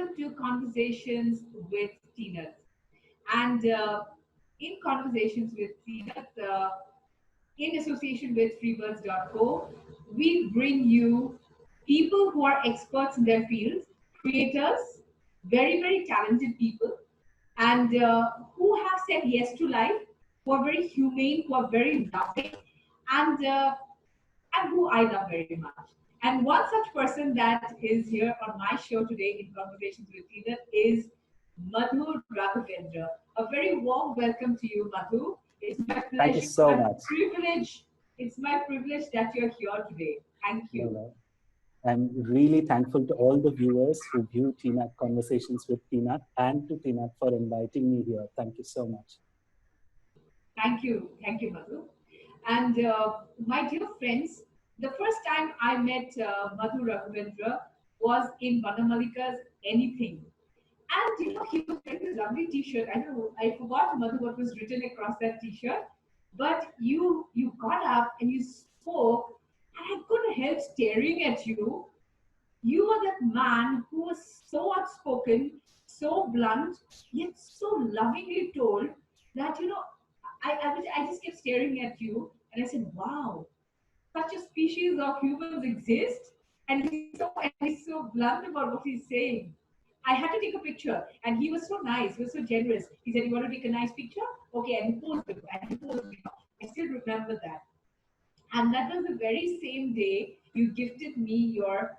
welcome to Conversations with Tina. And in Conversations with Tina, in association with freebirds.co, we bring you people who are experts in their fields, creators, very, very talented people, and who have said yes to life, who are very humane, who are very loving, and who I love very much. And one such person that is here on my show today in Conversations with Tina is Madhu Raghavendra. A very warm welcome to you, Madhu. It's my Thank you pleasure so and much. privilege. It's my privilege that you're here today. Thank you. No. I'm really thankful to all the viewers who view TNAT Conversations with TNAT and to TNAT for inviting me here. Thank you so much. Thank you, Madhu. And my dear friends, the first time I met Madhu Raghavendra was in Vanamalika's Anything. And he was wearing this lovely T-shirt. I don't know, I forgot, Madhu, what was written across that T-shirt. But you got up and you spoke, and I couldn't help staring at you. You were that man who was so outspoken, so blunt, yet so lovingly told that I just kept staring at you, and I said, "Wow, such a species of humans exist." And he's so blunt about what he's saying. I had to take a picture, and he was so nice, he was so generous. He said, "You want to take a nice picture? Okay," and he posed it, and he posed it. I still remember that. And that was the very same day you gifted me your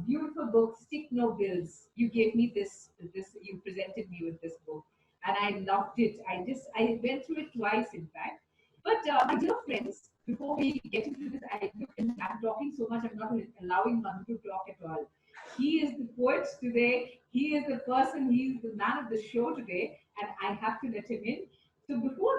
beautiful book, Stick No Bills. You gave me you presented me with this book. And I loved it. I went through it twice, in fact. But my dear friends, before we get into this, I'm talking so much, I'm not allowing Madhu to talk at all. He is the poet today. He is the person, he is the man of the show today, and I have to let him in. So before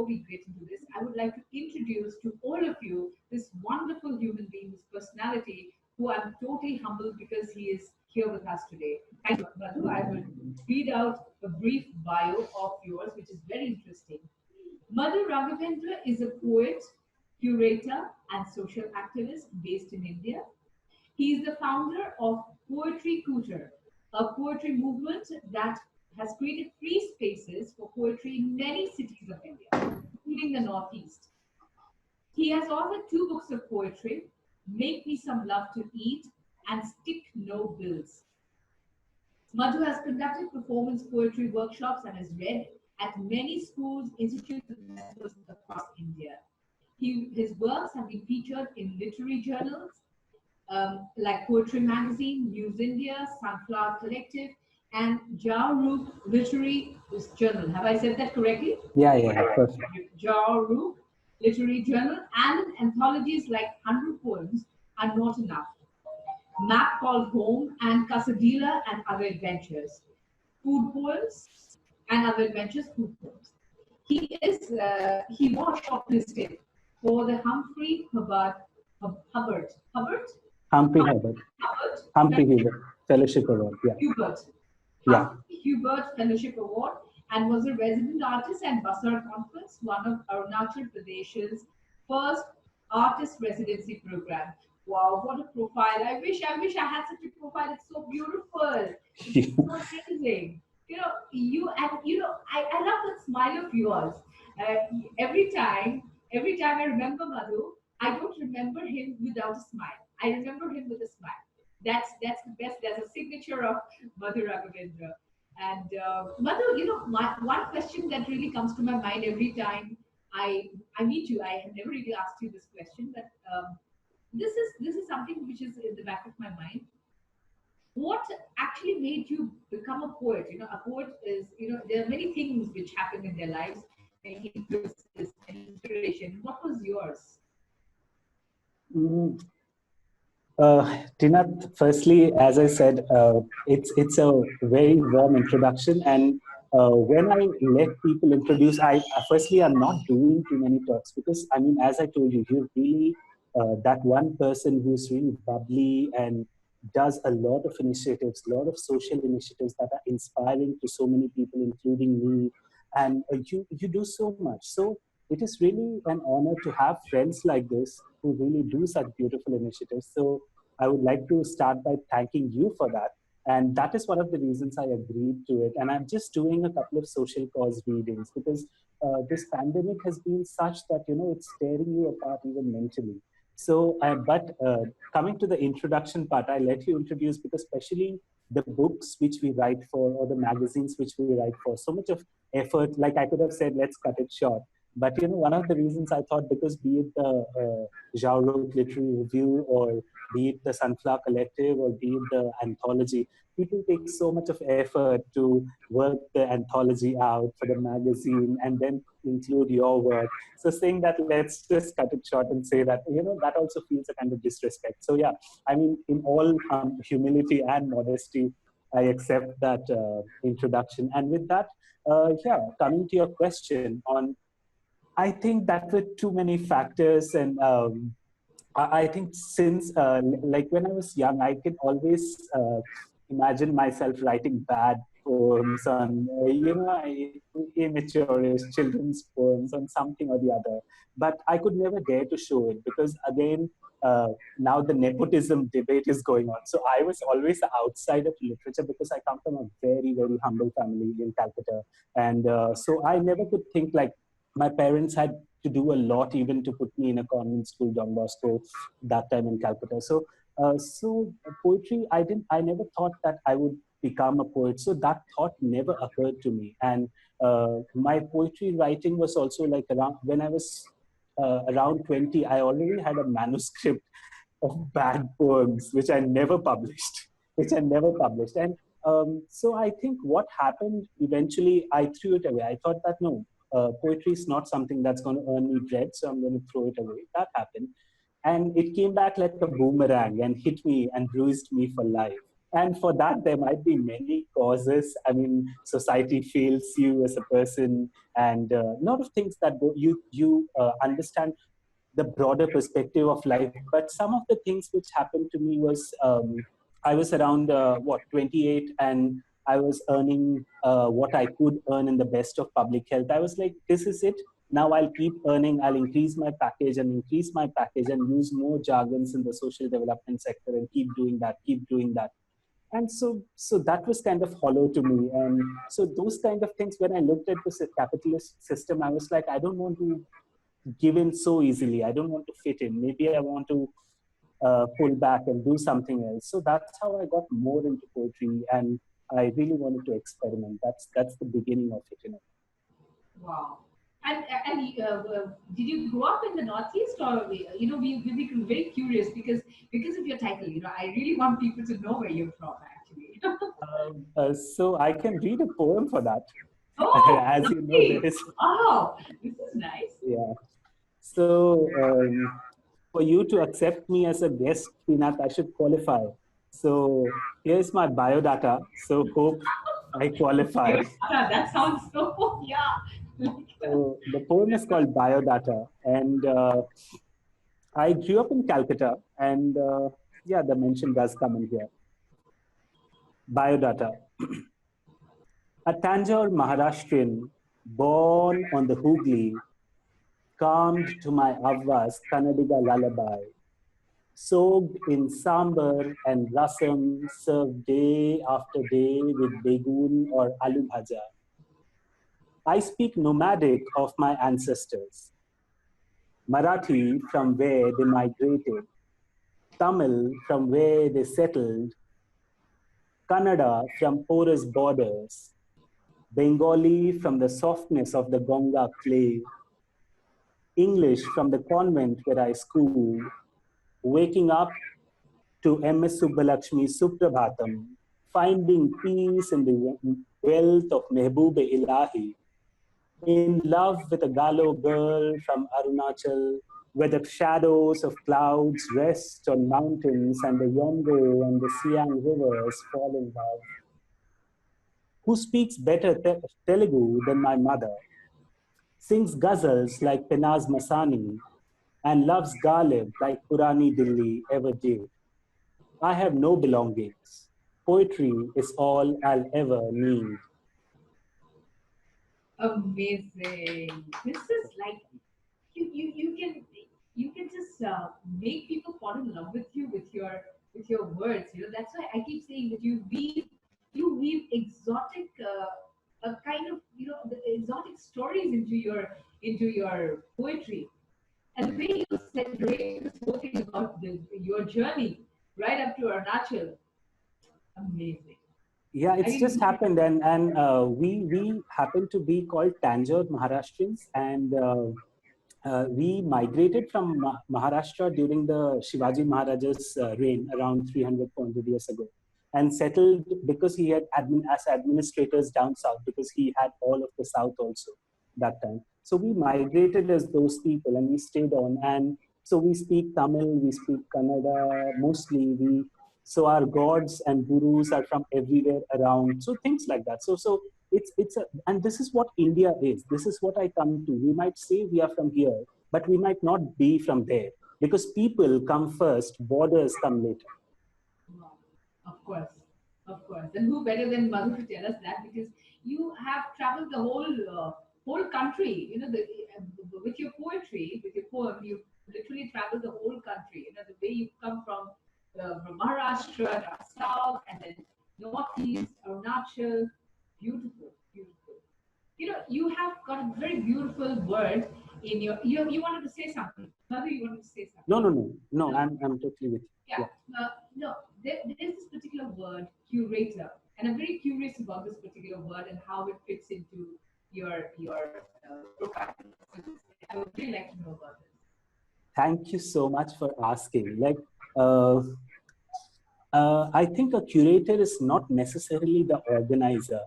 we get into this, I would like to introduce to all of you this wonderful human being, this personality, who I'm totally humbled because he is here with us today. Thank you, Madhu. I will read out a brief bio of yours, which is very interesting. Madhu Raghavendra is a poet, curator, and social activist based in India. He is the founder of Poetry Couture, a poetry movement that has created free spaces for poetry in many cities of India, including the Northeast. He has authored two books of poetry, Make Me Some Love to Eat and Stick No Bills. Madhu has conducted performance poetry workshops and has read at many schools, institutes, and festivals across India. His works have been featured in literary journals like Poetry Magazine, Muse India, Sunflower Collective, and Joao Roque Literary Journal. Have I said that correctly? Yeah, perfect. Joao Roque Literary Journal and anthologies like 100 Poems Are Not Enough, Map Called Home, and Quesadilla and Other Adventures, Food Poems and Other Adventures, Food Poems. He was shortlisted for the Humphrey Hubert Humphrey Hubert Fellowship Award. Yeah. Humphrey Hubert Fellowship Award, and was a resident artist at Basar Confluence, one of Arunachal Pradesh's first artist residency program. Wow, what a profile! I wish I had such a profile. It's so beautiful. It's so amazing. I love that smile of yours. Uh, every time I remember Madhu, I don't remember him without a smile. I remember him with a smile. That's the best. That's a signature of Madhu Raghavendra. And Madhu, one question that really comes to my mind every time I meet you. I have never really asked you this question, but this is something which is in the back of my mind. What actually made you become a poet? A poet is, there are many things which happen in their lives, many influences and inspiration. What was yours? Tina, firstly, as I said, it's a very warm introduction, and when I let people introduce, I'm not doing too many talks because as I told you, you're really that one person who's really bubbly and does a lot of initiatives, a lot of social initiatives that are inspiring to so many people, including me, and you do so much. So it is really an honor to have friends like this who really do such beautiful initiatives. So I would like to start by thanking you for that. And that is one of the reasons I agreed to it. And I'm just doing a couple of social cause readings because this pandemic has been such that, it's tearing you apart even mentally. So, but coming to the introduction part, I let you introduce because especially the books which we write for or the magazines which we write for, so much of effort, like I could have said, let's cut it short. But, one of the reasons I thought, because be it the Joao Roque Literary Review or be it the Sunflower Collective or be it the anthology, people take so much of effort to work the anthology out for the magazine and then include your work. So saying that, let's just cut it short and say that, that also feels a kind of disrespect. So yeah, I mean, in all humility and modesty, I accept that introduction. And with that, yeah, coming to your question on, I think that were too many factors, and I think since, like when I was young, I can always imagine myself writing bad poems on, immature children's poems on something or the other. But I could never dare to show it because, again, now the nepotism debate is going on. So I was always the outsider to literature because I come from a very, very humble family in Calcutta. And so I never could think like, my parents had to do a lot even to put me in a convent school, Don Bosco, that time in Calcutta. So poetry, I never thought that I would become a poet. So that thought never occurred to me. And my poetry writing was also like around when I was around 20, I already had a manuscript of bad poems, which I never published, And so I think what happened eventually, I threw it away. I thought that no, poetry is not something that's going to earn me bread, so I'm going to throw it away. That happened. And it came back like a boomerang and hit me and bruised me for life. And for that, there might be many causes. I mean, society fails you as a person, and a lot of things that you understand the broader perspective of life. But some of the things which happened to me was I was around 28, and I was earning what I could earn in the best of public health. I was like, this is it. Now I'll keep earning. I'll increase my package and use more jargons in the social development sector and keep doing that. And so that was kind of hollow to me. And so those kind of things, when I looked at this capitalist system, I was like, I don't want to give in so easily. I don't want to fit in. Maybe I want to pull back and do something else. So that's how I got more into poetry, and I really wanted to experiment. That's the beginning of it. Wow. And did you grow up in the Northeast, or we become very curious because of your title. I really want people to know where you're from, actually. So I can read a poem for that. Oh, As you know, there lovely! is, Wow, this is nice. yeah. So for you to accept me as a guest, Pinat, I should qualify. So here's my biodata. So hope I qualify. That sounds so yeah. So the poem is called Biodata, and I grew up in Calcutta, and yeah, the mention does come in here. Biodata. A Tanjore Maharashtrian, born on the Hooghly, calmed to my Avva's Kannadiga lullaby, soaked in sambar and rasam, served day after day with begun or aloo bhaja. I speak nomadic of my ancestors, Marathi from where they migrated, Tamil from where they settled, Kannada from porous borders, Bengali from the softness of the Ganga clay, English from the convent where I schooled, waking up to M.S. Subbalakshmi's Suprabhatam, finding peace in the wealth of Mehboob Ilahi, in love with a Galo girl from Arunachal, where the shadows of clouds rest on mountains and the Yongo and the Siang rivers fall in love. Who speaks better Telugu than my mother, sings ghazals like Penaz Masani, and loves Ghalib like Purani Dilli ever did. I have no belongings. Poetry is all I'll ever need. Amazing. This is like you can just make people fall in love with you with your with your words. That's why I keep saying that you weave exotic, a kind of the exotic stories into your poetry. And the way you celebrate this whole thing about your journey right up to Arunachal, amazing. Yeah, I it's just mean, happened, and we happen to be called Tanjore Maharashtrians, and we migrated from Maharashtra during the Shivaji Maharaja's reign around 300, 400 years ago, and settled because he had as administrators down south, because he had all of the south also that time. So we migrated as those people, and we stayed on. And so we speak Tamil, we speak Kannada mostly. So our gods and gurus are from everywhere around. So things like that. So it's a, and this is what India is. This is what I come to. We might say we are from here, but we might not be from there, because people come first, borders come later. wow. Of course, of course. And who better than Madhu to tell us that? Because you have traveled the whole country. With your poetry, with your poem, you literally traveled the whole country. The way you come from Maharashtra down south, and then northeast, Arunachal, beautiful, beautiful. You have got a very beautiful word in your. You wanted to say something. Madhu, you wanted to say No, something. no, no, no. No? I'm totally with you. Yeah. Yeah. No, there's this particular word, curator, and I'm very curious about this particular word and how it fits into your profile. So I would really like to know about this. Thank you so much for asking. Uh, I think a curator is not necessarily the organizer.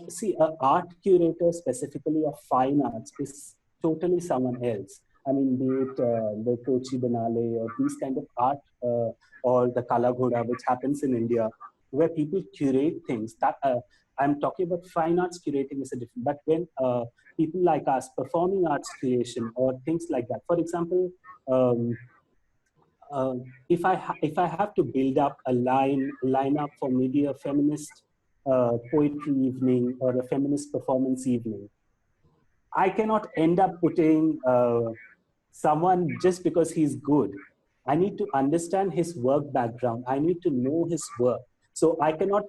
See, an art curator, specifically of fine arts, is totally someone else. I mean, be it the Kochi Banale or these kind of art, or the Kala Ghoda, which happens in India, where people curate things. That I'm talking about fine arts curating is a different. But when people like us, performing arts creation or things like that, for example. Uh, if I have to build up a lineup for maybe a feminist poetry evening or a feminist performance evening, I cannot end up putting someone just because he's good. I need to understand his work background. I need to know his work. So I cannot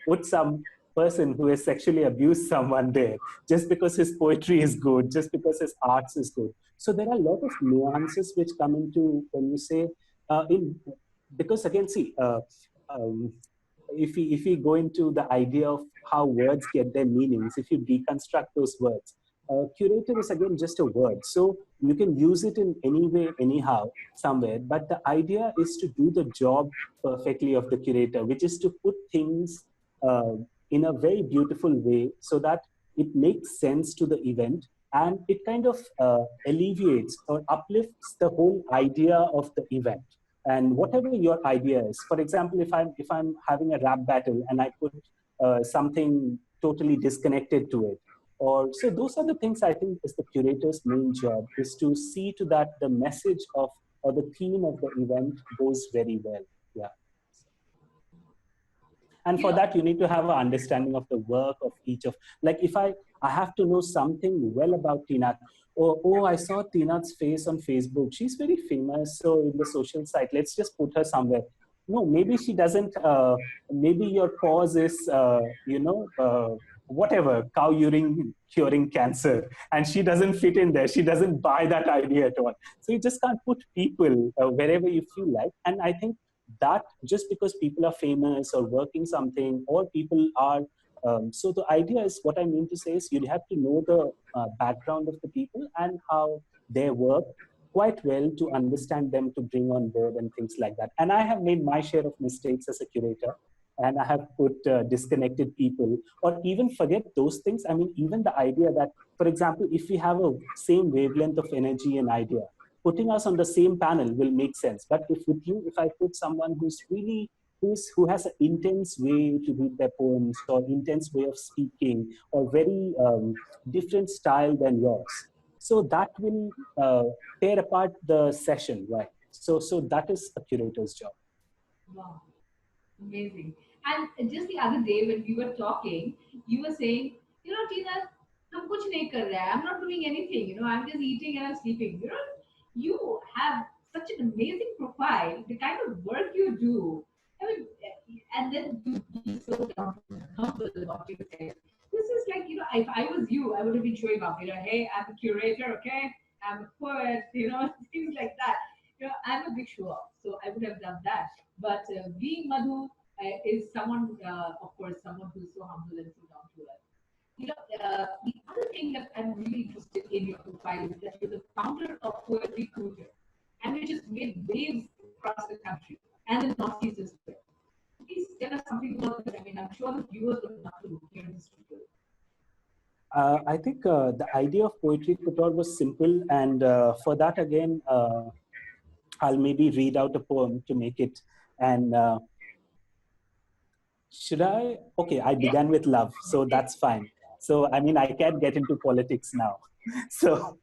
put some person who has sexually abused someone there just because his poetry is good, just because his arts is good. So there are a lot of nuances which come into when you say in because again, see, um, if we go into the idea of how words get their meanings, if you deconstruct those words, curator is again just a word. So you can use it in any way, anyhow, somewhere. But the idea is to do the job perfectly of the curator, which is to put things uh, in a very beautiful way so that it makes sense to the event, and it kind of alleviates or uplifts the whole idea of the event. And whatever your idea is, for example, if I'm having a rap battle and I put something totally disconnected to it, or so those are the things I think is the curator's main job, is to see to that the message of or the theme of the event goes very well. Yeah. And You for know, that you need to have an understanding of the work of each of, like, if I have to know something well about Tina. Oh, I saw Tina's face on Facebook, she's very famous, so in the social site, let's just put her somewhere. No, maybe she doesn't. Maybe your cause is whatever, cow urine curing cancer, and she doesn't fit in there, she doesn't buy that idea at all. So you just can't put people wherever you feel like. And I think that just because people are famous or working something, or people are so the idea is, what I mean to say is, you have to know the background of the people and how they work quite well to understand them, to bring on board and things like that. And I have made my share of mistakes as a curator, and I have put disconnected people, or even forget those things. I mean, even the idea that, for example, if we have a same wavelength of energy and idea, putting us on the same panel will make sense. But if I put someone who's really who has an intense way to read their poems, or intense way of speaking, or very different style than yours, so that will tear apart the session, right? So that is a curator's job. wow, amazing. And just the other day when we were talking, you were saying, Tina, हम कुछ नहीं कर रहा है. I'm not doing anything. I'm just eating and I'm sleeping. You have such an amazing profile, the kind of work you do. I mean, and then to be so down to humble, what you say. This is like, if I was you, I would have been showing up, hey, I'm a curator, okay? I'm a poet, things like that. I'm a big show up, so I would have done that. But being Madhu is someone, of course, someone who's so humble and so down to earth. The other thing that I'm really interested in your profile is that you're the founder of Poetry Couture, and you just made waves across the country and in Northeast as well. Please tell us something about this. I mean, I'm sure the viewers would love to hear this tutorial. I think the idea of Poetry Couture was simple, and for that again, I'll maybe read out a poem to make it. And should I? Okay, I Yes, began with love, so yes. that's fine. So, I mean, I can't get into politics now. So,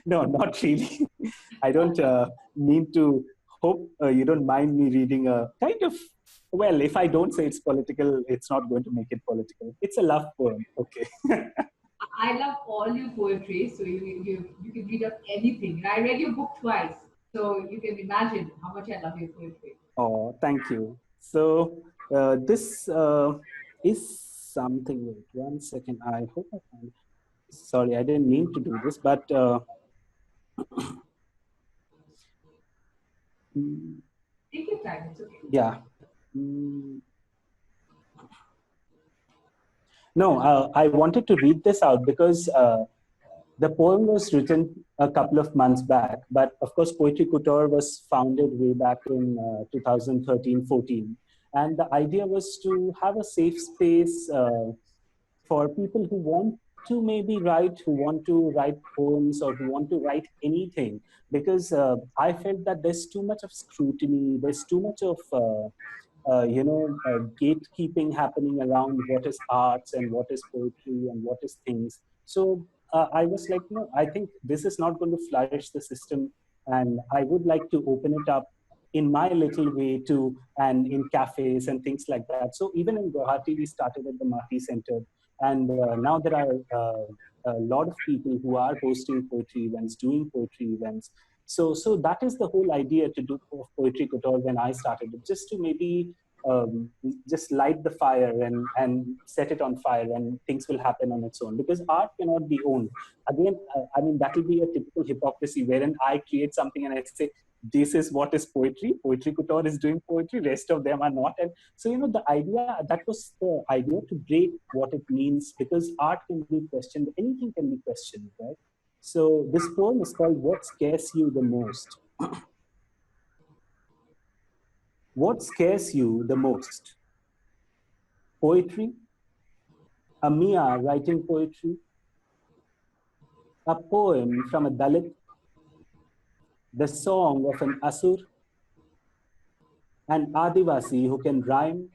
no, not really. I don't mean to hope you don't mind me reading a kind of, well, if I don't say it's political, it's not going to make it political. It's a love poem. Okay. I love all your poetry, so you can read up anything. And I read your book twice, so you can imagine how much I love your poetry. Oh, thank you. So, this is something. Wait, 1 second. I hope I find. Sorry, I didn't mean to do this, but mm, Take your time, it's okay. yeah. Mm, no, I wanted to read this out because the poem was written a couple of months back, but of course, Poetry Couture was founded way back in 2013-14. And the idea was to have a safe space for people who want to maybe write, who want to write poems or who want to write anything. Because I felt that there's too much of scrutiny, there's too much of gatekeeping happening around what is arts and what is poetry and what is things. So I was like, no, I think this is not going to flourish the system, and I would like to open it up in my little way to and in cafes and things like that. So even in Guwahati, we started at the Marti Center, and now there are a lot of people who are hosting poetry events, doing poetry events. So that is the whole idea to do of Poetry Couture when I started it, just to maybe um, just light the fire and set it on fire, and things will happen on its own, because art cannot be owned. Again, I mean, that will be a typical hypocrisy wherein I create something and I say, this is what is poetry. Poetry Couture is doing poetry, rest of them are not. And so, the idea, that was the idea, to break what it means, because art can be questioned, anything can be questioned, right? So this poem is called What Scares You the Most? What scares you the most? Poetry, a Mia writing poetry, a poem from a Dalit, the song of an Asur, an Adivasi who can rhyme,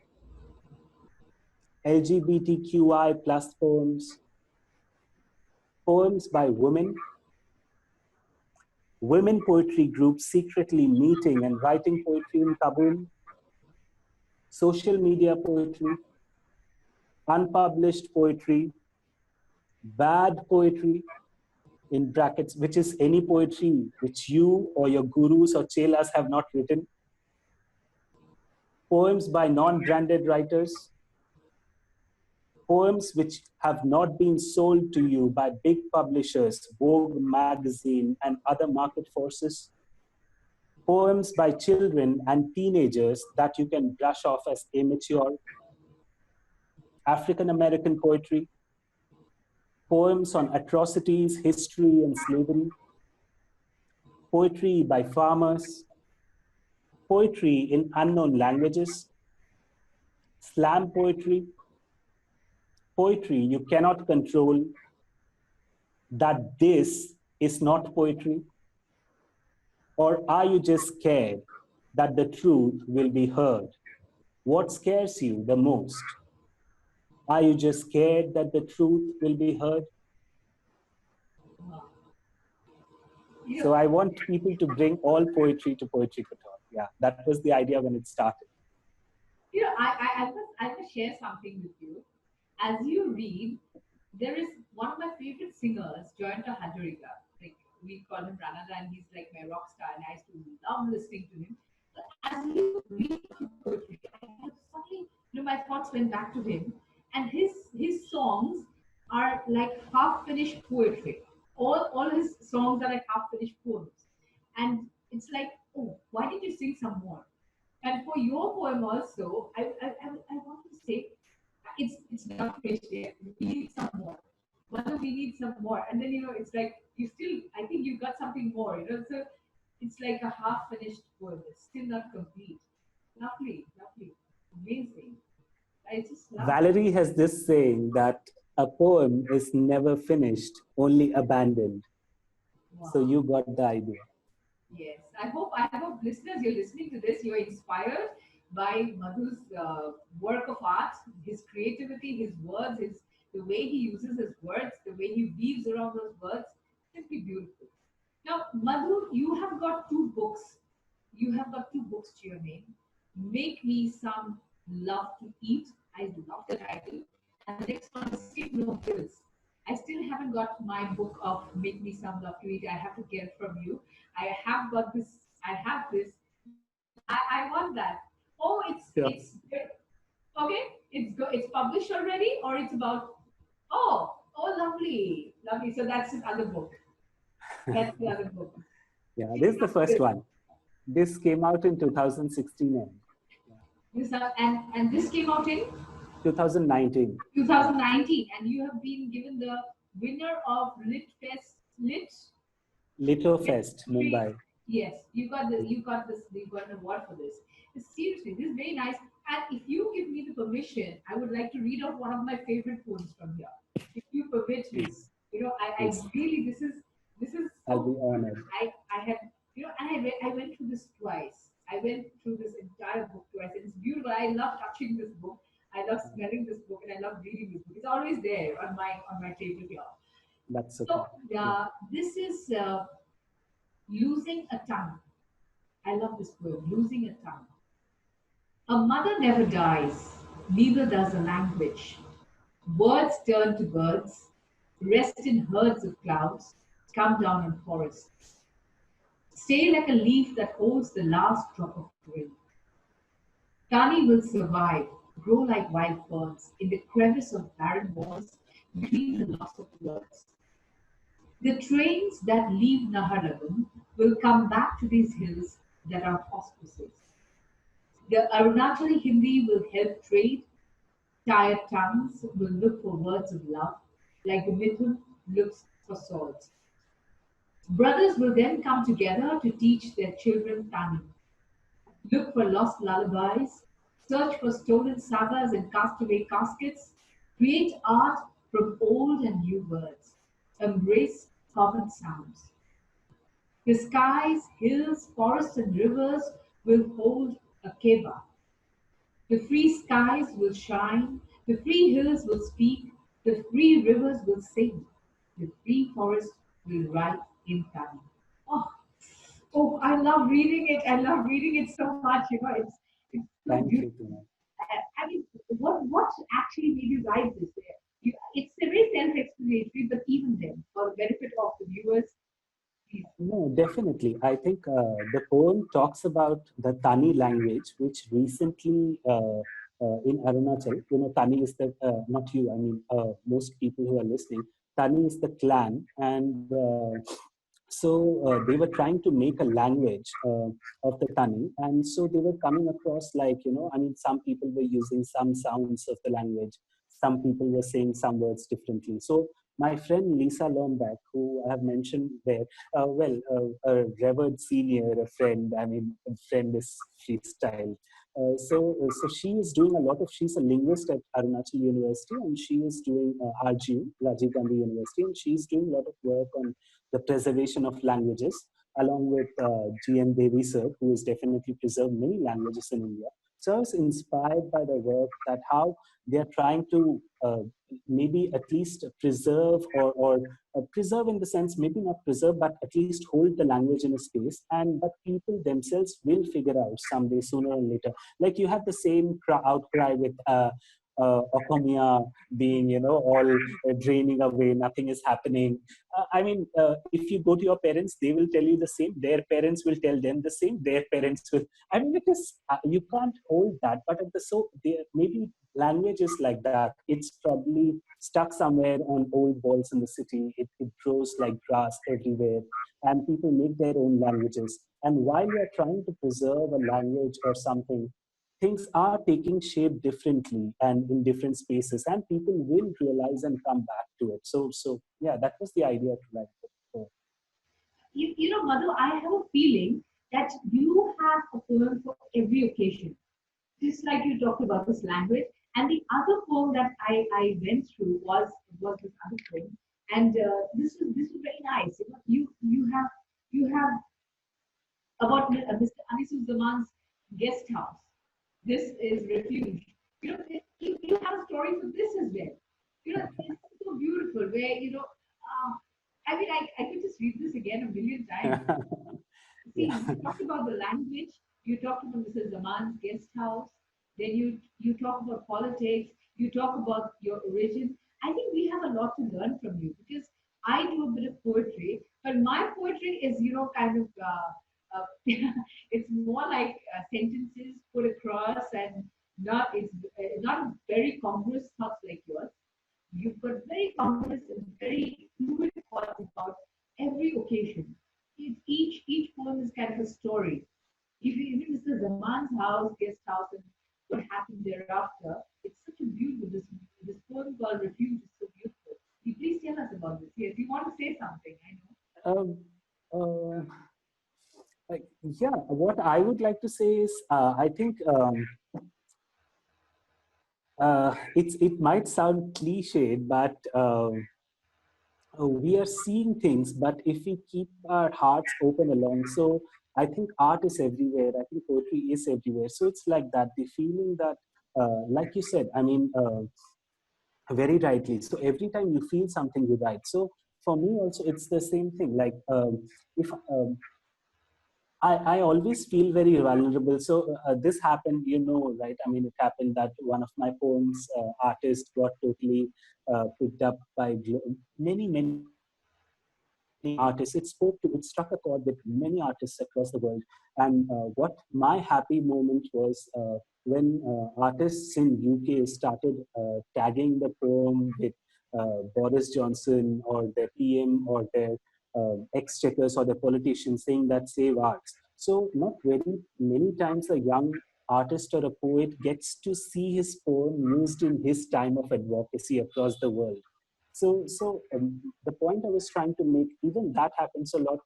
LGBTQI plus poems, poems by women poetry groups secretly meeting and writing poetry in Kabul, social media poetry, unpublished poetry, bad poetry, in brackets, which is any poetry which you or your gurus or chelas have not written, poems by non-branded writers, poems which have not been sold to you by big publishers, Vogue magazine, and other market forces, poems by children and teenagers that you can brush off as immature, African American poetry, poems on atrocities, history, and slavery, poetry by farmers, poetry in unknown languages, slam poetry, poetry you cannot control, that this is not poetry? Or are you just scared that the truth will be heard? What scares you the most? Are you just scared that the truth will be heard? You So know, I want people to bring all poetry to Poetry Couture. Yeah, that was the idea when it started. I must share something with you. As you read, there is one of my favorite singers, Joyanta Hazarika. Like we call him Ranada, and he's like my rock star, and I used to love listening to him. But as he was reading his poetry, I suddenly, my thoughts went back to him, and his songs are like half finished poetry. All his songs are like half finished poems, and it's like, oh, why did you sing some more? And for your poem also, I want to say it's not finished yet. We need some more. Mother, we need some more. And then it's like you still. I think you got something more. So it's like a half finished poem. It's still not complete. Lovely, lovely, amazing. I just love that. Valerie has this saying that a poem is never finished, only abandoned. So Wow. you got the idea. Yes, I hope listeners, you're listening to this, you're inspired by Madhu's work of art, his creativity, his words, the way he uses his words, the way he weaves around those words, simply beautiful. Now, Madhu, you have got two books. You have got two books to your name. Make Me Some Love to Eat. I love the title. And the next one is Skip No Hills. I still haven't got my book of Make Me Some Love to Eat. I have to get from you. I have got this. I have this. I want that. Oh, Yeah. it's okay. It's published already, or it's about. Oh, lovely, lovely. So that's his other book. That's the other book. Yeah, Skip this is the No first Hills. one. This came out in 2016 and yeah, And this came out in 2019. Yeah, 2019, and you have been given the winner of Lito Lit Fest, Three. Mumbai. Yes, you got an award for this. Seriously, this is very nice. And if you give me the permission, I would like to read out one of my favorite poems from here. If you permit me, Please, I please. really this is I'll be so good. honored. I have and I went through this twice. I went through this entire book twice, and it's beautiful. I love touching this book. I love smelling this book, and I love reading this book. It's always there on my table here. That's so So kind. Yeah. this is Losing a Tongue. I love this poem, Losing a Tongue. A mother never dies, neither does a language. Words turn to birds, rest in herds of clouds, come down in forests. Stay like a leaf that holds the last drop of rain. Tani will survive, grow like wild ferns in the crevice of barren walls between the loss of words. The trains that leave Naharagam will come back to these hills that are hospices. The Arunachali Hindi will help trade. Tired tongues will look for words of love, like the Mithun looks for swords. Brothers will then come together to teach their children Tani. Look for lost lullabies, search for stolen sagas and castaway caskets, create art from old and new words, embrace common sounds. The skies, hills, forests, and rivers will hold a keba. The free skies will shine, the free hills will speak, the free rivers will sing, the free forest will write in time. Oh, oh, I love reading it. I love reading it so much. It's so Thank you, beautiful. Tina. I mean, what actually made you write this? It's very self-explanatory, but even then, for the benefit of the viewers, please. No, definitely. I think the poem talks about the Tani language, which recently in Arunachal, Tani is the, not you, I mean, most people who are listening, Tani is the clan. And so they were trying to make a language of the Tani. And so they were coming across like, I mean, some people were using some sounds of the language. Some people were saying some words differently. So my friend Lisa Lomback, who I have mentioned there, a revered senior, a friend, I mean, a friend is freestyle. So she is doing a lot of, she's a linguist at Arunachal University, and she is doing RGU, Rajiv Gandhi University, and she's doing a lot of work on the preservation of languages, along with G.N. Devi sir, who has definitely preserved many languages in India. So I was inspired by the work that how they are trying to maybe at least preserve or preserve in the sense, maybe not preserve, but at least hold the language in a space. And but people themselves will figure out someday, sooner or later. Like you have the same outcry with Okomia being, all draining away, nothing is happening. If you go to your parents, they will tell you the same. Their parents will tell them the same. Their parents will. It is, you can't hold that. But maybe language is like that. It's probably stuck somewhere on old walls in the city. It grows like grass everywhere, and people make their own languages. And while you're trying to preserve a language or something, things are taking shape differently and in different spaces, and people will realize and come back to it. So yeah, that was the idea to write it. So, Madhu, I have a feeling that you have a poem for every occasion. Just like you talked about this language. And the other poem that I went through was this other poem. And this was very nice. You have about Mr. Anisu's guest house. This is refuge. You have a story for this as well. It's so beautiful. Where I could just read this again a million times. See, yeah. you talked about the language, you talked about Mrs. Zaman's guest house, then you talk about politics, you talk about your origin. I think we have a lot to learn from you because I do a bit of poetry, but my poetry is, kind of, it's more like sentences put across and not very congruous thoughts like yours. You've got very congruous and very fluid thoughts about every occasion. Each poem is kind of a story. If you even Mr. Zaman's house, guest house, and what happened thereafter, it's such a beautiful. This poem called Refuge is so beautiful. You please tell us about this. Yes, you want to say something? I know. um, uh, yeah, what I would like to say is, I think it might sound cliched, but we are seeing things. But if we keep our hearts open along, so I think art is everywhere. I think poetry is everywhere. So it's like that. The feeling that, like you said, very rightly. So every time you feel something, you write. So for me also, it's the same thing. Like if I always feel very vulnerable. So this happened, right? It happened that one of my poems, artist, got totally picked up by many artists. It struck a chord with many artists across the world. And what my happy moment was when artists in UK started tagging the poem with Boris Johnson or their PM or their exchequers or the politicians saying that save arts. So not very many times a young artist or a poet gets to see his poem used in his time of advocacy across the world. So the point I was trying to make, even that happens a lot.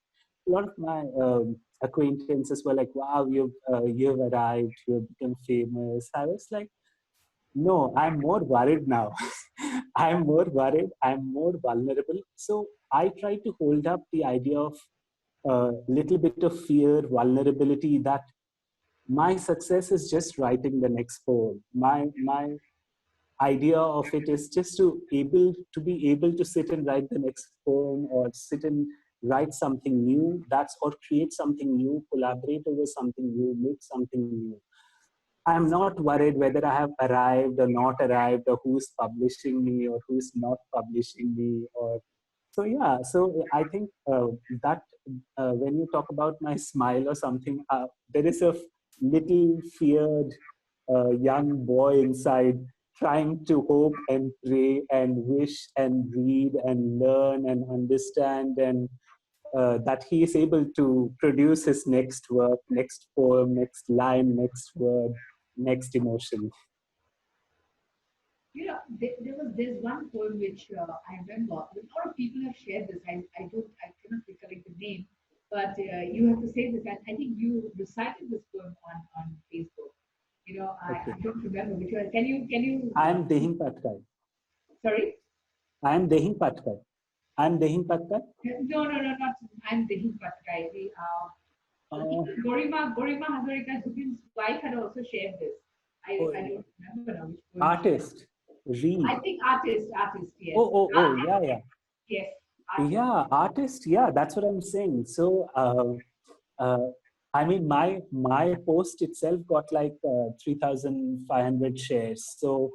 A lot of my acquaintances were like, "Wow, you've arrived, you've become famous." I was like, "No, I'm more worried now. I'm more worried. I'm more vulnerable." So I try to hold up the idea of a little bit of fear, vulnerability, that my success is just writing the next poem. My idea of it is just to be able to sit and write the next poem, or sit and write something new, or create something new, collaborate over something new, make something new. I'm not worried whether I have arrived or not arrived, or who's publishing me or who's not publishing me. Or so yeah. So I think that when you talk about my smile or something, there is a little feared young boy inside, trying to hope and pray and wish and read and learn and understand, and that he is able to produce his next work, next poem, next line, next word, next emotion. There's one poem which I remember. A lot of people have shared this. I cannot recollect the name, but you have to say this. And I think you recited this poem on Facebook. I Okay. don't remember which one. Can you? I am Dehin Patkai. Sorry. I am Dehin Patkai. I am Dehin Patkai. No, not. I'm the Patkai. Uh, Gorima Hazarika Zubin's wife had also shared this. I oh, don't remember now which poem she had. artist. Read. I think artist, yes. Oh, yeah, yeah. Yes, artist. Yeah, artist. Yeah, that's what I'm saying. So, my post itself got like 3,500 shares. So,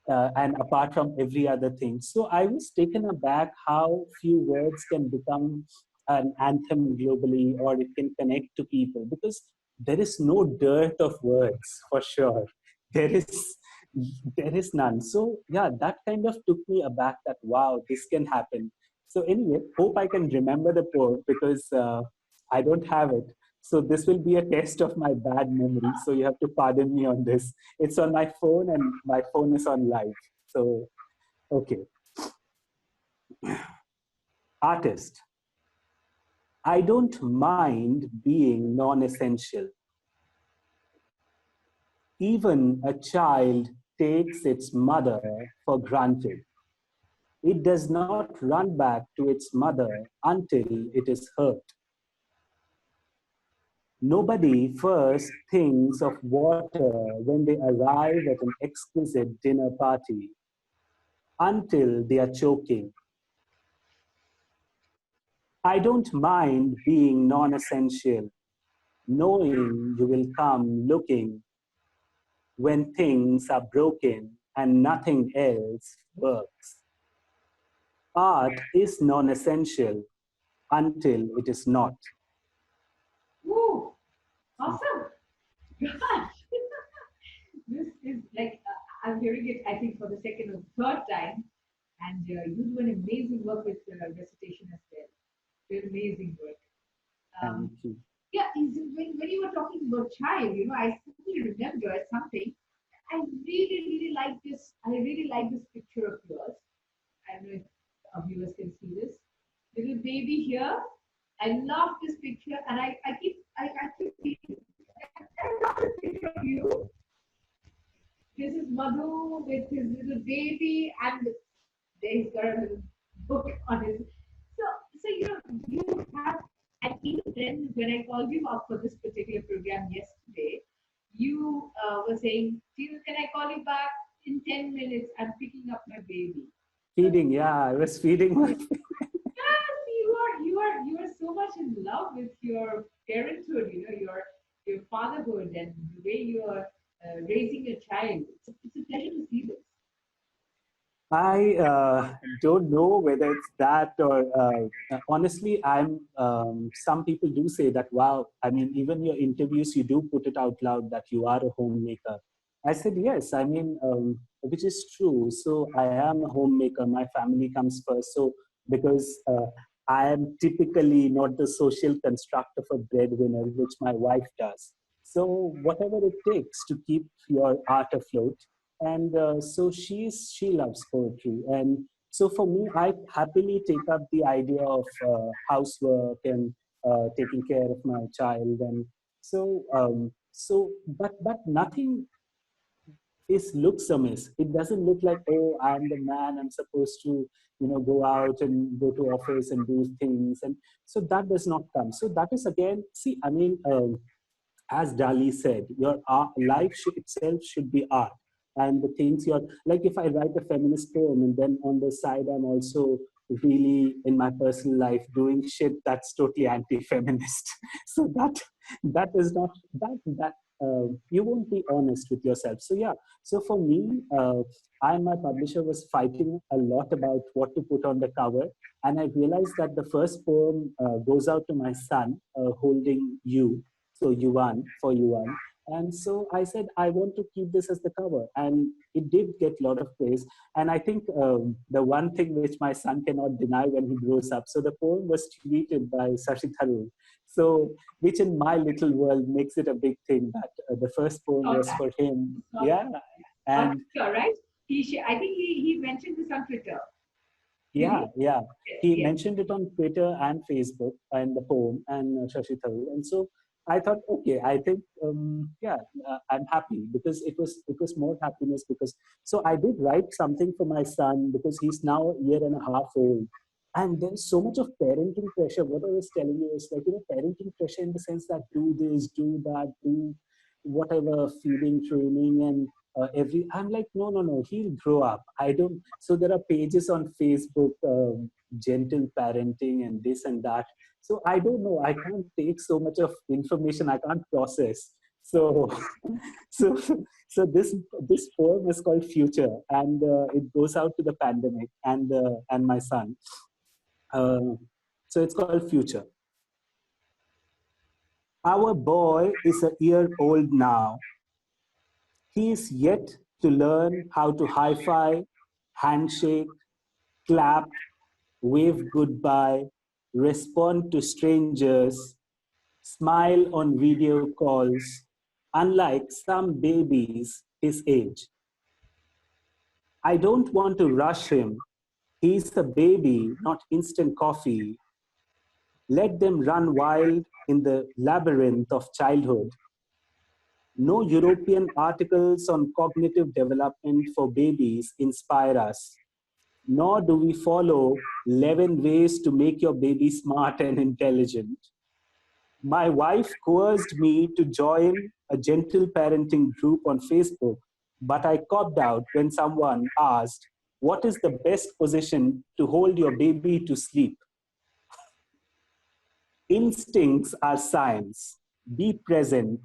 and apart from every other thing. So I was taken aback how few words can become an anthem globally, or it can connect to people, because there is no dearth of words for sure. There is there is none. So yeah, that kind of took me aback that wow, this can happen. So anyway, hope I can remember the poem because I don't have it. So this will be a test of my bad memory. So you have to pardon me on this. It's on my phone and my phone is on live. So, okay. Artist. I don't mind being non-essential. Even a child takes its mother for granted. It does not run back to its mother until it is hurt. Nobody first thinks of water when they arrive at an exquisite dinner party until they are choking. I don't mind being non-essential, knowing you will come looking when things are broken and nothing else works. Art is non-essential until it is not. Ooh, awesome. Gosh. This is like, I'm hearing it, I think, for the second or third time. And you do an amazing work with recitation as well. Amazing work. Um, Thank you. yeah, when you were talking about child, I suddenly remember something. I really like this. I really like this picture of yours. I don't know if our viewers can see this. Little baby here. I love this picture, and I keep seeing. I love this picture of you. This is Madhu with his little baby, and he's got a little book on his. You have, and even then, when I called you up for this particular program yesterday, you were saying, can I call you back in 10 minutes? I'm picking up my baby. Feeding, yeah, I was feeding my. Yes, you are so much in love with your parenthood, your fatherhood and the way you are raising a child. It's a pleasure to see this. I don't know whether it's that or honestly, I'm. Some people do say that. Wow, I mean, even your interviews, you do put it out loud that you are a homemaker. I said yes. I mean, which is true. So I am a homemaker. My family comes first. So because I am typically not the social construct of a breadwinner, which my wife does. So whatever it takes to keep your art afloat, and so she loves poetry, and so for me I happily take up the idea of housework and taking care of my child, and but nothing is looks amiss. It doesn't look like, oh, I'm the man, I'm supposed to go out and go to office and do things, and so that does not come. So that is again, see, I mean, as Dali said, your art, life itself should be art. And the things you're like, if I write a feminist poem and then on the side I'm also really in my personal life doing shit that's totally anti-feminist. So that is not that you won't be honest with yourself. So yeah. So for me, I and my publisher was fighting a lot about what to put on the cover, and I realized that the first poem goes out to my son holding you, so Yuan, for Yuan. And so I said, I want to keep this as the cover. And it did get a lot of praise. And I think the one thing which my son cannot deny when he grows up, so the poem was tweeted by Sashi Tharoor. So, which in my little world makes it a big thing that the first poem Saw was that. for him. Saw that. Yeah. On And Twitter, right? I think he mentioned this on Twitter. Did yeah, he? yeah. He Yes. mentioned it on Twitter and Facebook and the poem and Shashi Tharoor. And so I thought, okay, I think, yeah, I'm happy because it was more happiness because so I did write something for my son because he's now a year and a half old. And there's so much of parenting pressure. What I was telling you is like, parenting pressure in the sense that do this, do that, do whatever feeding training and I'm like, no, no, no, he'll grow up. I don't. So there are pages on Facebook, gentle parenting and this and that. So I don't know, I can't take so much of information, I can't process. So, so, so this poem is called Future, and it goes out to the pandemic and my son. Uh, so it's called Future. Our boy is a year old now. He is yet to learn how to hi-fi, handshake, clap, wave goodbye, respond to strangers, smile on video calls, unlike some babies his age. I don't want to rush him. He's a baby, not instant coffee. Let them run wild in the labyrinth of childhood. No European articles on cognitive development for babies inspire us, nor do we follow 11 ways to make your baby smart and intelligent. My wife coerced me to join a gentle parenting group on Facebook, but I copped out when someone asked, "What is the best position to hold your baby to sleep?" Instincts are science. Be present.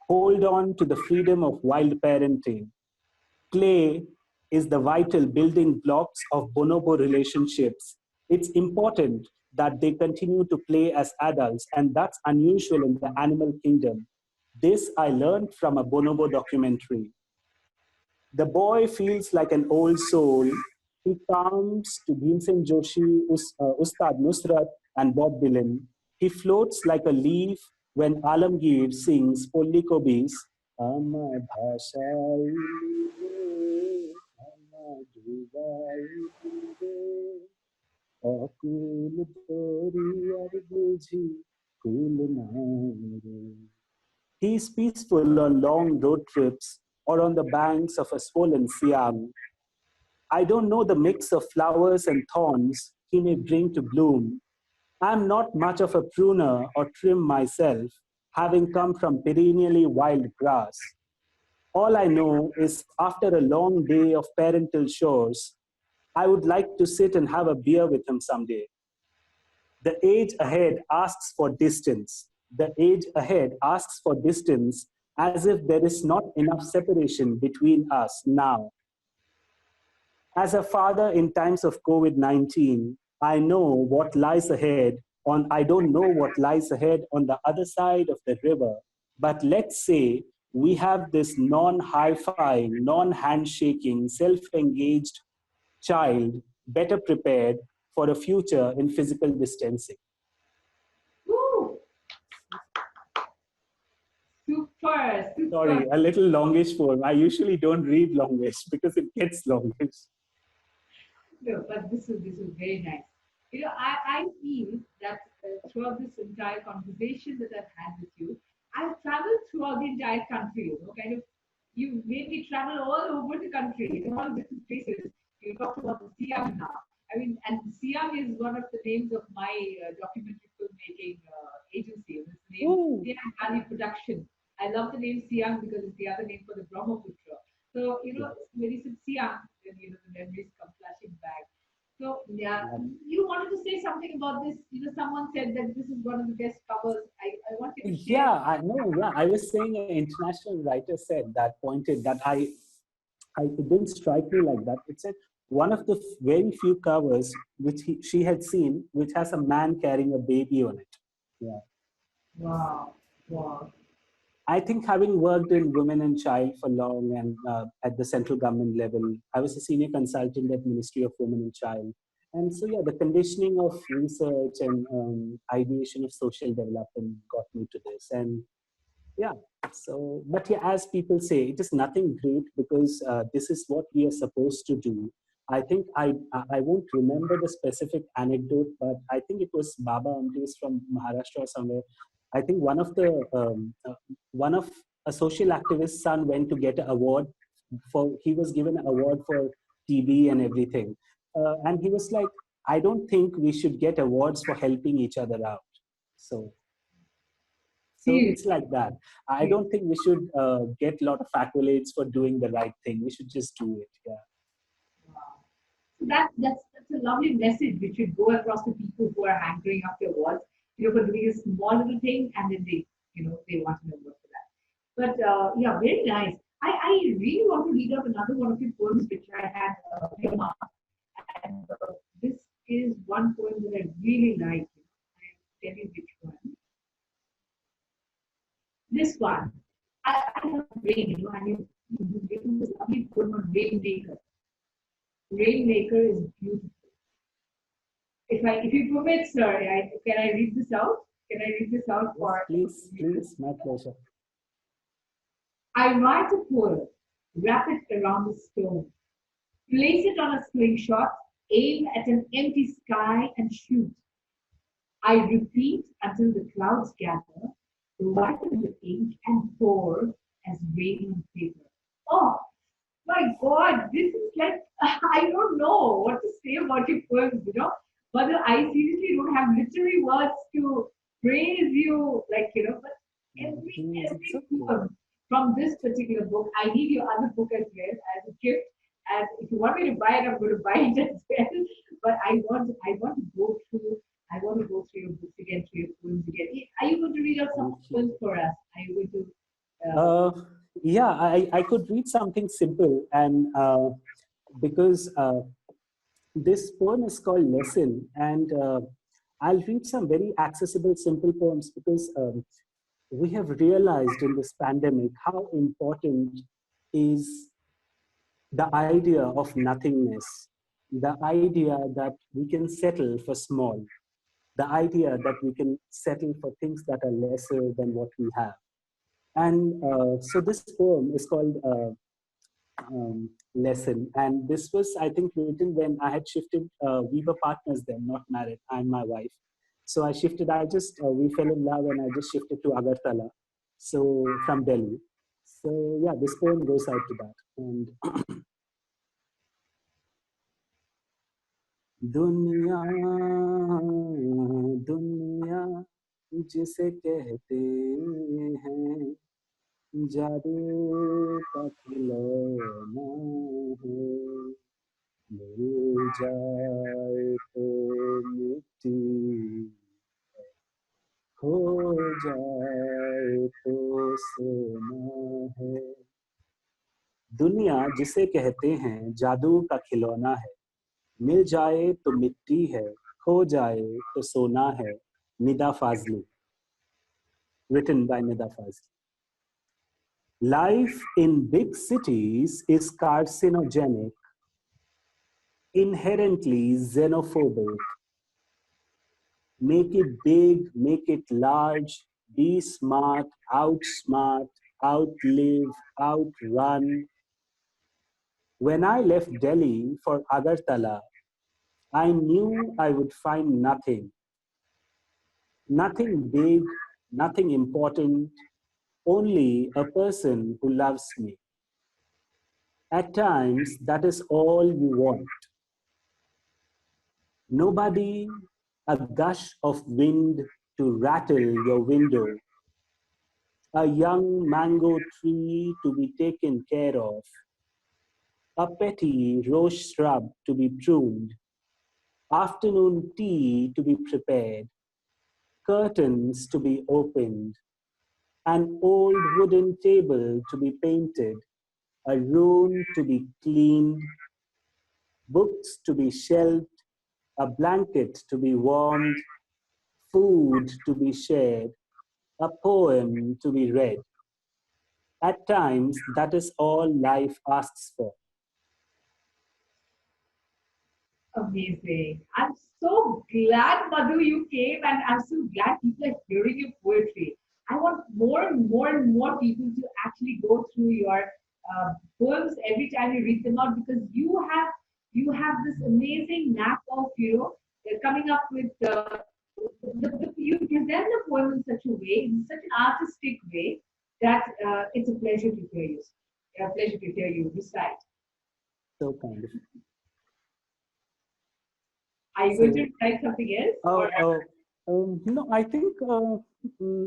Hold on to the freedom of wild parenting. Play is the vital building blocks of bonobo relationships. It's important that they continue to play as adults, and that's unusual in the animal kingdom. This I learned from a bonobo documentary. The boy feels like an old soul. He comes to Bhimsen Joshi, Ustad Nusrat, and Bob Dylan. He floats like a leaf when Alamgir sings Polli Kobis. Amar bhashai libe, amar dubai libe, akul dori ar bujhi, kul naire. He is peaceful on long road trips or on the banks of a swollen Siam. I don't know the mix of flowers and thorns he may bring to bloom. I'm not much of a pruner or trim myself, having come from perennially wild grass. All I know is after a long day of parental chores, I would like to sit and have a beer with him someday. The age ahead asks for distance. The age ahead asks for distance as if there is not enough separation between us now. As a father in times of COVID-19, I know what lies ahead I don't know what lies ahead on the other side of the river. But let's say we have this non-hi-fi, non-handshaking, self-engaged child better prepared for a future in physical distancing. Woo! Super, super. Sorry, a little longish form. I usually don't read longish because it gets longish. No, but this is very nice. You know, I feel that throughout this entire conversation that I've had with you, I've traveled throughout the entire country. You know, kind of, you made me travel all over the country, in all different places. You talked about the Siam now. I mean, and Siam is one of the names of my documentary filmmaking agency. It's the name Siam Valley Production. I love the name Siam because it's the other name for the Brahmaputra. So, you know, when you said Siam, then, you know, the memories come flashing back. So, yeah, you wanted to say something about this. You know, someone said that this is one of the best covers. I wanted to share. Yeah, I know. Yeah, I was saying an international writer said that, pointed that it didn't strike me like that. It said one of the very few covers which she had seen, which has a man carrying a baby on it. Yeah. Wow. Wow. I think having worked in women and child for long and at the central government level, I was a senior consultant at Ministry of Women and Child. And so, yeah, the conditioning of research and ideation of social development got me to this. And yeah, so, but yeah, as people say, it is nothing great because this is what we are supposed to do. I think I won't remember the specific anecdote, but I think it was Baba Amtesh from Maharashtra or somewhere. I think one of a social activist's son went to get an award he was given an award for TB and everything. And he was like, I don't think we should get awards for helping each other out. So it's like that. I don't think we should get a lot of accolades for doing the right thing. We should just do it. Yeah. Wow. So that's a lovely message which should go across to people who are hankering after awards, you know, for doing a small little thing and then they want an award for that. But yeah, very nice. I really want to read out another one of your poems which I had earmarked. And this is one poem that I really like. I'll tell you which one. This one. I love rain, and you've written this lovely poem on Rainmaker. Rainmaker is beautiful. If you permit, sir, can I read this out? Can I read this out Yes, for? please, please, my pleasure. I write a poem, wrap it around a stone, place it on a slingshot, aim at an empty sky, and shoot. I repeat until the clouds gather, whiten the ink, and pour as rain on paper. Oh my God, this is like I don't know what to say about your poems, But I seriously don't have literary words to praise you, but It's every okay. poem from this particular book, I need your other book as well as a gift. And if you want me to buy it, I'm going to buy it as well. But I want to go through. I want to go through your books again, through your poems again. Are you going to read out some Thank you. poems for us? Are you going to? Uh, yeah, I could read something simple, and because this poem is called Lesson, and I'll read some very accessible, simple poems because we have realized in this pandemic how important is the idea of nothingness, the idea that we can settle for small, the idea that we can settle for things that are lesser than what we have. And so this poem is called Lesson. And this was, I think, written when I had shifted. We were partners then, not married. I'm my wife. So I shifted. We fell in love and I just shifted to Agartala. So from Delhi. So yeah, this poem goes out to that. And दुनिया दुनिया जिसे कहते हैं जादू का खिलौना है मिल जाए तो मिट्टी खो जाए तो सोना है दुनिया जिसे कहते हैं जादू का खिलौना है मिल जाए तो मिट्टी है खो जाए तो सोना है Nida Fazli, written by Nida Fazli. Life in big cities is carcinogenic, inherently xenophobic. Make it big, make it large, be smart, outsmart, outlive, outrun. When I left Delhi for Agartala, I knew I would find nothing. Nothing big, nothing important, only a person who loves me. At times, that is all you want. Nobody, a gush of wind to rattle your window, a young mango tree to be taken care of, a petty rose shrub to be pruned, afternoon tea to be prepared, curtains to be opened, an old wooden table to be painted, a room to be cleaned, books to be shelved, a blanket to be warmed, food to be shared, a poem to be read. At times, that is all life asks for. Amazing. I'm so glad, Madhu, you came, and I'm so glad people are hearing your poetry. I want more and more and more people to actually go through your poems every time you read them out because you have this amazing knack of coming up with you present the poem in such a way, in such an artistic way that it's a pleasure to hear you. A pleasure to hear you recite. So kind of. Are you going to recite something else? No, I think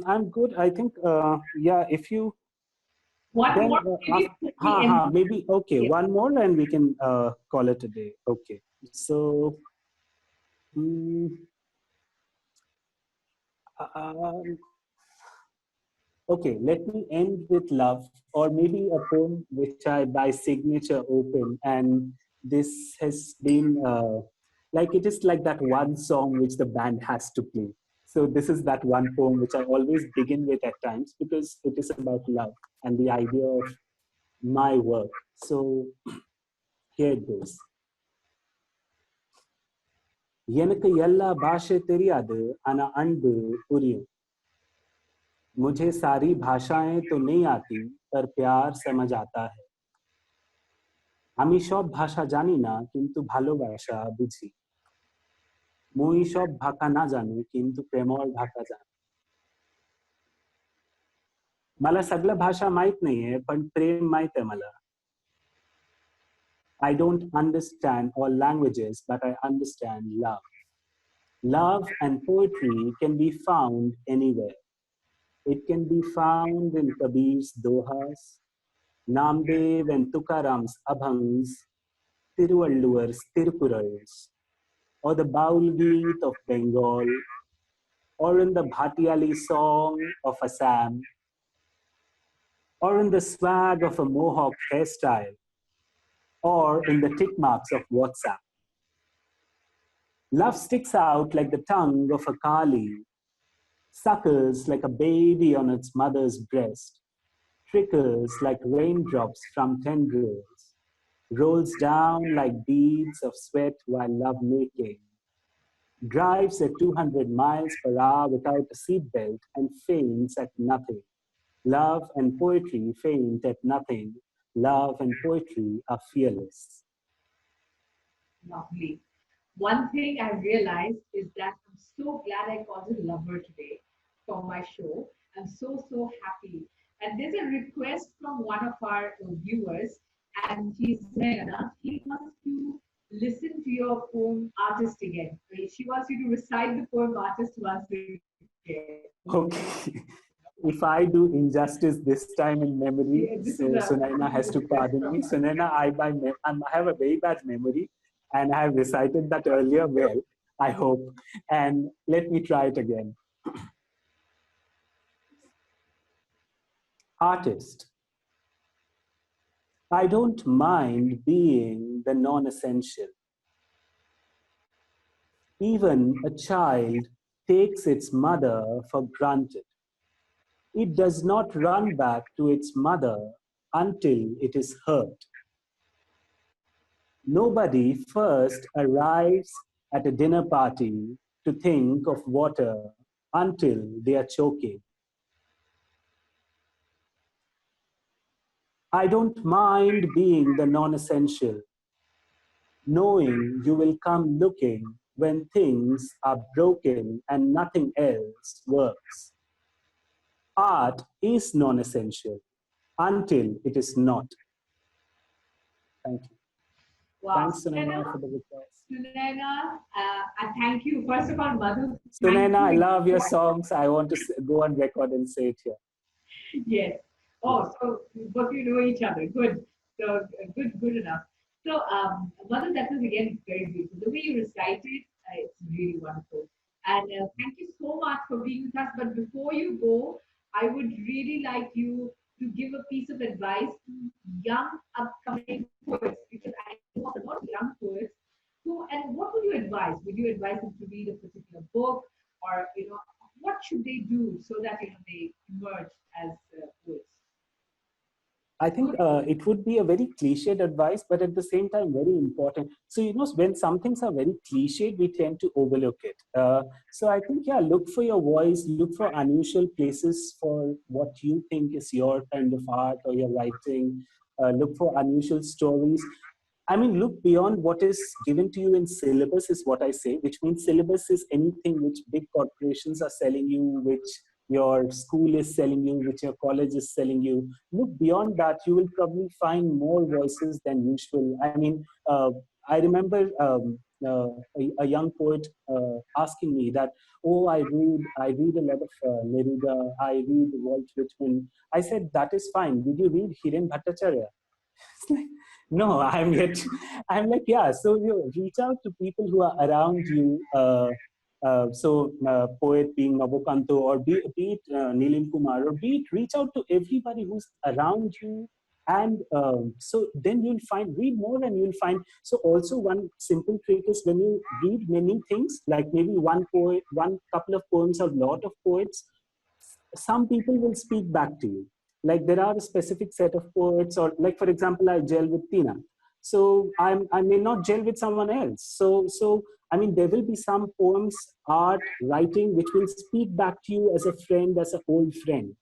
I'm good. I think, yeah, if you One then, more, maybe put the end. maybe, okay, Yeah. one more and we can call it a day. Okay. So, mm, um, Okay, let me end with love, or maybe a poem which I by signature open. And this has been like it is like that one song which the band has to play. So this is that one poem which I always begin with at times because it is about love and the idea of my work. So here it goes. எனக்கு எல்லா பாஷை தெரியாது ஆனா அன்பு புரியும் मुझे सारी भाषाएं तो नहीं आती पर प्यार समझ आता है আমি সব ভাষা জানি না কিন্তু ভালোবাসা বুঝি মুই সব ভাষা না জানি কিন্তু প্रेमळ भाषा জানি मला सगळं भाषा माहित नाहीये पण प्रेम माहित आहे मला I don't understand all languages but I understand love love and poetry can be found anywhere it can be found in Kabir's dohas Namdev and Tukaram's abhangs Tiruvalluvar's Tirupurals or the Baul Geet of Bengal, or in the Bhatiyali song of Assam, or in the swag of a Mohawk hairstyle, or in the tick marks of WhatsApp. Love sticks out like the tongue of a Kali, suckles like a baby on its mother's breast, trickles like raindrops from tendrils, rolls down like beads of sweat while love making, drives at 200 miles per hour without a seatbelt and faints at nothing. Love and poetry faint at nothing. Love and poetry are fearless. Lovely. One thing I realized is that I'm so glad I called a lover today for my show. I'm so happy. And there's a request from one of our viewers, and she's Nayana. She wants to listen to your poem Artist again. She wants you to recite the poem Artist once again. Okay. If I do injustice this time in memory, Yeah, so Sunaina has to pardon me. Sunaina, I have a very bad memory and I have recited that earlier well, I hope. And let me try it again. Artist. I don't mind being the non-essential. Even a child takes its mother for granted. It does not run back to its mother until it is hurt. Nobody first arrives at a dinner party to think of water until they are choking. I don't mind being the non-essential, knowing you will come looking when things are broken and nothing else works. Art is non-essential until it is not. Thank you. Wow. Thanks, Sunaina, for the request. Sunaina, and thank you. First of all, Madhu. Sunaina, I love your songs. I want to go on record and say it here. Yes. Oh, so both you know each other. Good. So good enough. So, Madhu, that was again very beautiful. The way you recited, it's really wonderful. And thank you so much for being with us. But before you go, I would really like you to give a piece of advice to young upcoming poets, because I know a lot of young poets who, and what would you advise? Would you advise them to read a particular book, or what should they do so that they emerge as poets? I think it would be a very cliched advice, but at the same time, very important. So, when some things are very cliched, we tend to overlook it. So I think, yeah, look for your voice, look for unusual places for what you think is your kind of art or your writing, look for unusual stories. I mean, look beyond what is given to you in syllabus is what I say, which means syllabus is anything which big corporations are selling you, which your school is selling you, which your college is selling you. Look beyond that, you will probably find more voices than usual. I mean, I remember a young poet asking me that, oh, I read a lot of Neruda, I read Walt Whitman. I said, that is fine. Did you read Hiren Bhattacharya? No, I'm like, yeah. So you reach out to people who are around you. Poet being Nobukanto, or be it Nilin Kumar, or be it reach out to everybody who's around you. And so then you'll find, read more and you'll find. So also one simple trick is when you read many things, like maybe one couple of poems or lot of poets, some people will speak back to you. Like there are a specific set of poets, or like for example, I gel with Tina. So I may not gel with someone else. So I mean, there will be some poems, art, writing, which will speak back to you as a friend, as an old friend.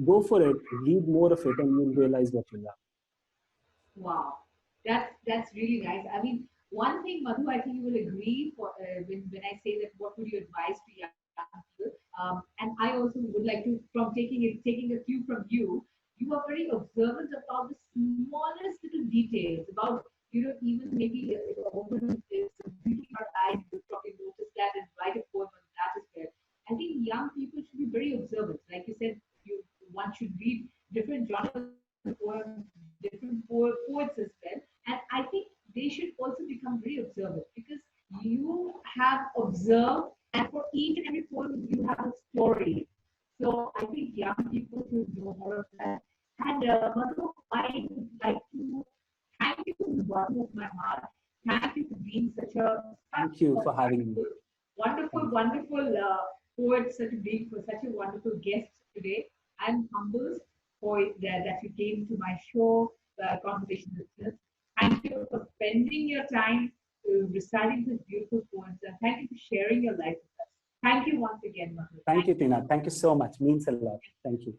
Go for it, read more of it, and you'll realize what you love. Wow, that's really nice. I mean, one thing, Madhu, I think you will agree for when I say that what would you advise to young people? And I also would like to, from taking a cue from you, you are very observant about the smallest little details about even maybe a woman is blinking her eyes, you probably notice that and write a poem on that as well. I think young people should be very observant. Like you said, one should read different genres of poems, different poets as well. And I think they should also become very observant because you have observed, and for each and every poem, you have a story. So I think young people should know more of that. And Madhu, I would like to thank you from the bottom of my heart. Thank you for being Thank you for having me. wonderful, wonderful poet, such a wonderful guest today. I'm humbled for that you came to my show, Conversation Listeners. Thank you for spending your time reciting these beautiful poems, and thank you for sharing your life with us. Thank you once again, Madhu. Thank you, Tina. Thank you so much. Means a lot. Thank you.